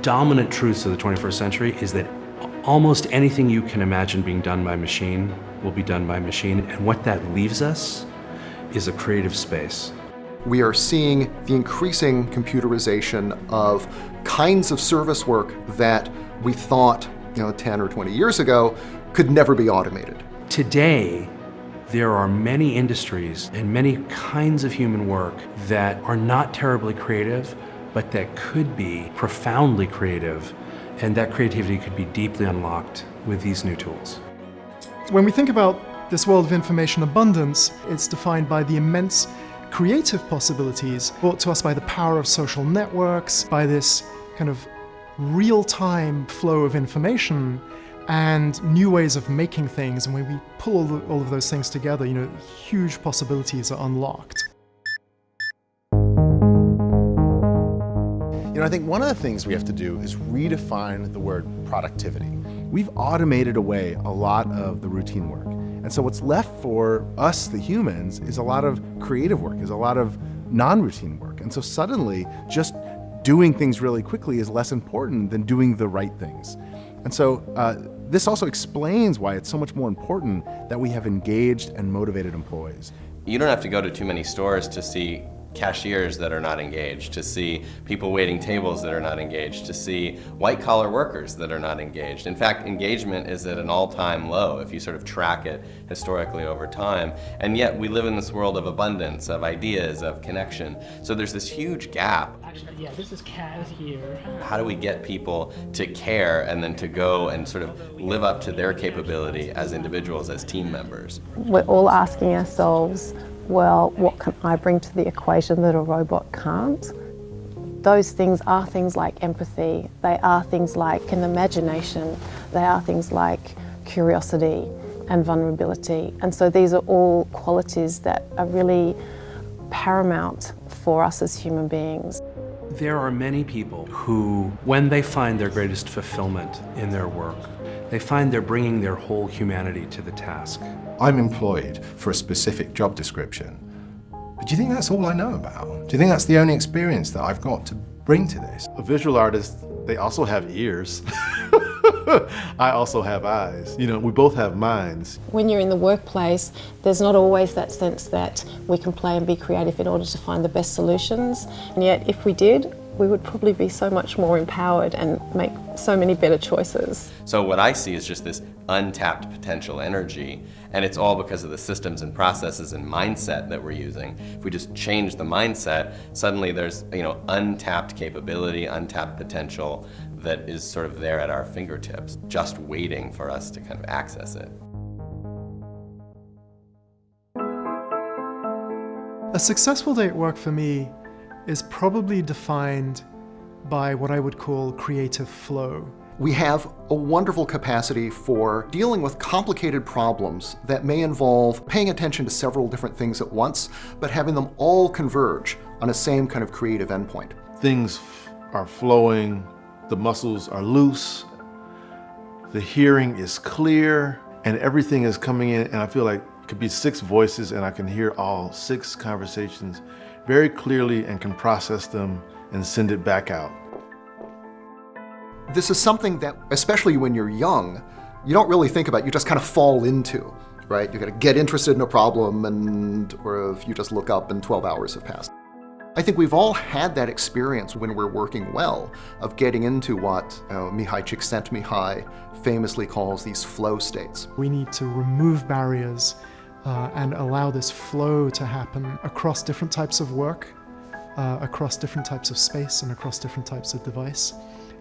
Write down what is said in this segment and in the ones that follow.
dominant truths of the 21st century is that almost anything you can imagine being done by machine will be done by machine, and what that leaves us is a creative space. We are seeing the increasing computerization of kinds of service work that we thought 10 or 20 years ago could never be automated. Today, there are many industries and many kinds of human work that are not terribly creative, but that could be profoundly creative, and that creativity could be deeply unlocked with these new tools. When we think about this world of information abundance, it's defined by the immense creative possibilities brought to us by the power of social networks, by this kind of real-time flow of information and new ways of making things. And when we pull all of those things together, huge possibilities are unlocked. I think one of the things we have to do is redefine the word productivity. We've automated away a lot of the routine work. And so what's left for us, the humans, is a lot of creative work, is a lot of non-routine work. And so suddenly, just doing things really quickly is less important than doing the right things. And so this also explains why it's so much more important that we have engaged and motivated employees. You don't have to go to too many stores to see cashiers that are not engaged, to see people waiting tables that are not engaged, to see white-collar workers that are not engaged. In fact, engagement is at an all-time low if you sort of track it historically over time. And yet we live in this world of abundance, of ideas, of connection. So there's this huge gap. Actually, yeah, this is cat here. How do we get people to care and then to go and sort of live up to their capability as individuals, as team members? We're all asking ourselves, well, what can I bring to the equation that a robot can't? Those things are things like empathy, they are things like an imagination, they are things like curiosity and vulnerability. And so these are all qualities that are really paramount for us as human beings. There are many people who, when they find their greatest fulfillment in their work, they find they're bringing their whole humanity to the task. I'm employed for a specific job description, but do you think that's all I know about? Do you think that's the only experience that I've got to bring to this? A visual artist, they also have ears. I also have eyes. We both have minds. When you're in the workplace, there's not always that sense that we can play and be creative in order to find the best solutions. And yet, if we did, we would probably be so much more empowered and make so many better choices. So what I see is just this untapped potential energy, and it's all because of the systems and processes and mindset that we're using. If we just change the mindset, suddenly there's untapped capability, untapped potential that is sort of there at our fingertips, just waiting for us to kind of access it. A successful day at work for me is probably defined by what I would call creative flow. We have a wonderful capacity for dealing with complicated problems that may involve paying attention to several different things at once, but having them all converge on a same kind of creative endpoint. Things are flowing, the muscles are loose, the hearing is clear, and everything is coming in, and I feel like it could be 6 voices and I can hear all 6 conversations very clearly and can process them and send it back out. This is something that, especially when you're young, you don't really think about, you just kind of fall into, right? You gotta get interested in a problem or if you just look up and 12 hours have passed. I think we've all had that experience when we're working well of getting into what Mihai Csikszentmihalyi famously calls these flow states. We need to remove barriers and allow this flow to happen across different types of work, across different types of space and across different types of device,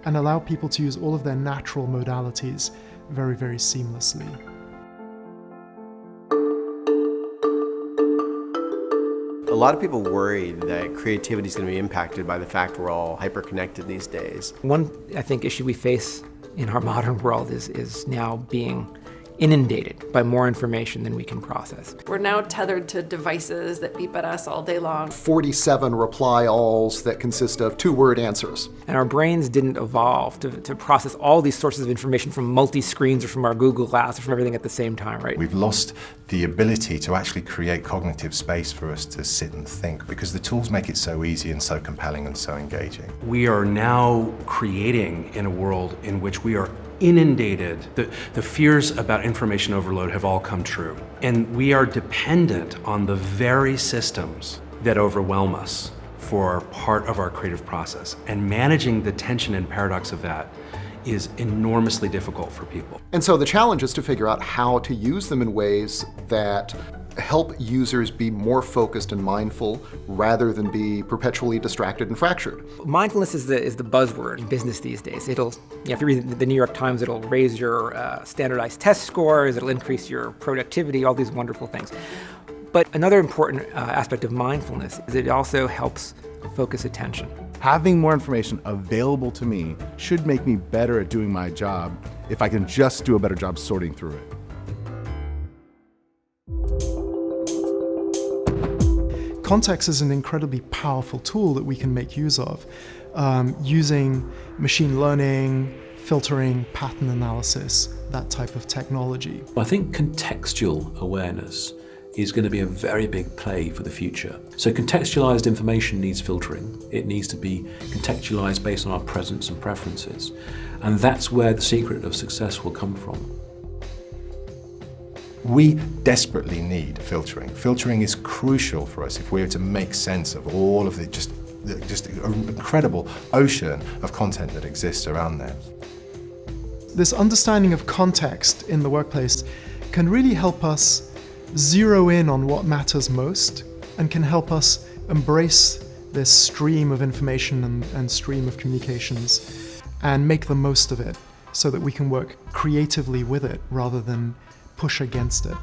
and allow people to use all of their natural modalities very, very seamlessly. A lot of people worry that creativity is going to be impacted by the fact we're all hyper-connected these days. One, I think, issue we face in our modern world is now being inundated by more information than we can process. We're now tethered to devices that beep at us all day long. 47 reply alls that consist of 2-word answers. And our brains didn't evolve to process all these sources of information from multi-screens or from our Google Glass or from everything at the same time, right? We've lost the ability to actually create cognitive space for us to sit and think because the tools make it so easy and so compelling and so engaging. We are now creating in a world in which we are inundated. The fears about information overload have all come true. And we are dependent on the very systems that overwhelm us for part of our creative process. And managing the tension and paradox of that is enormously difficult for people. And so the challenge is to figure out how to use them in ways that help users be more focused and mindful rather than be perpetually distracted and fractured. Mindfulness is the buzzword in business these days. If you read the New York Times, it'll raise your standardized test scores, it'll increase your productivity, all these wonderful things. But another important aspect of mindfulness is it also helps focus attention. Having more information available to me should make me better at doing my job if I can just do a better job sorting through it. Context is an incredibly powerful tool that we can make use of, using machine learning, filtering, pattern analysis, that type of technology. I think contextual awareness is going to be a very big play for the future. So contextualized information needs filtering. It needs to be contextualized based on our presence and preferences. And that's where the secret of success will come from. We desperately need filtering. Filtering is crucial for us if we're to make sense of all of the just an incredible ocean of content that exists around there. This understanding of context in the workplace can really help us zero in on what matters most and can help us embrace this stream of information and stream of communications and make the most of it so that we can work creatively with it rather than push against it.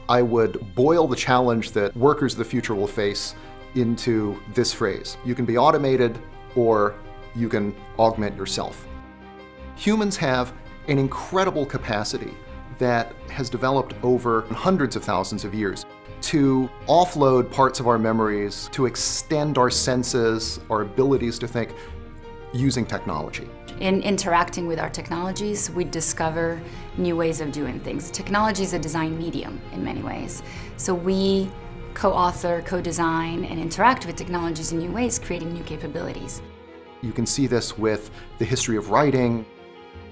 I would boil the challenge that workers of the future will face into this phrase. You can be automated or you can augment yourself. Humans have an incredible capacity that has developed over hundreds of thousands of years to offload parts of our memories, to extend our senses, our abilities to think, using technology. In interacting with our technologies, we discover new ways of doing things. Technology is a design medium in many ways. So we co-author, co-design, and interact with technologies in new ways, creating new capabilities. You can see this with the history of writing,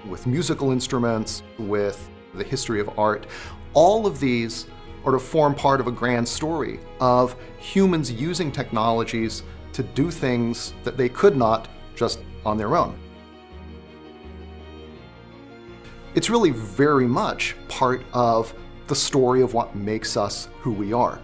with musical instruments, with the history of art. All of these are to form part of a grand story of humans using technologies to do things that they could not just on their own. It's really very much part of the story of what makes us who we are.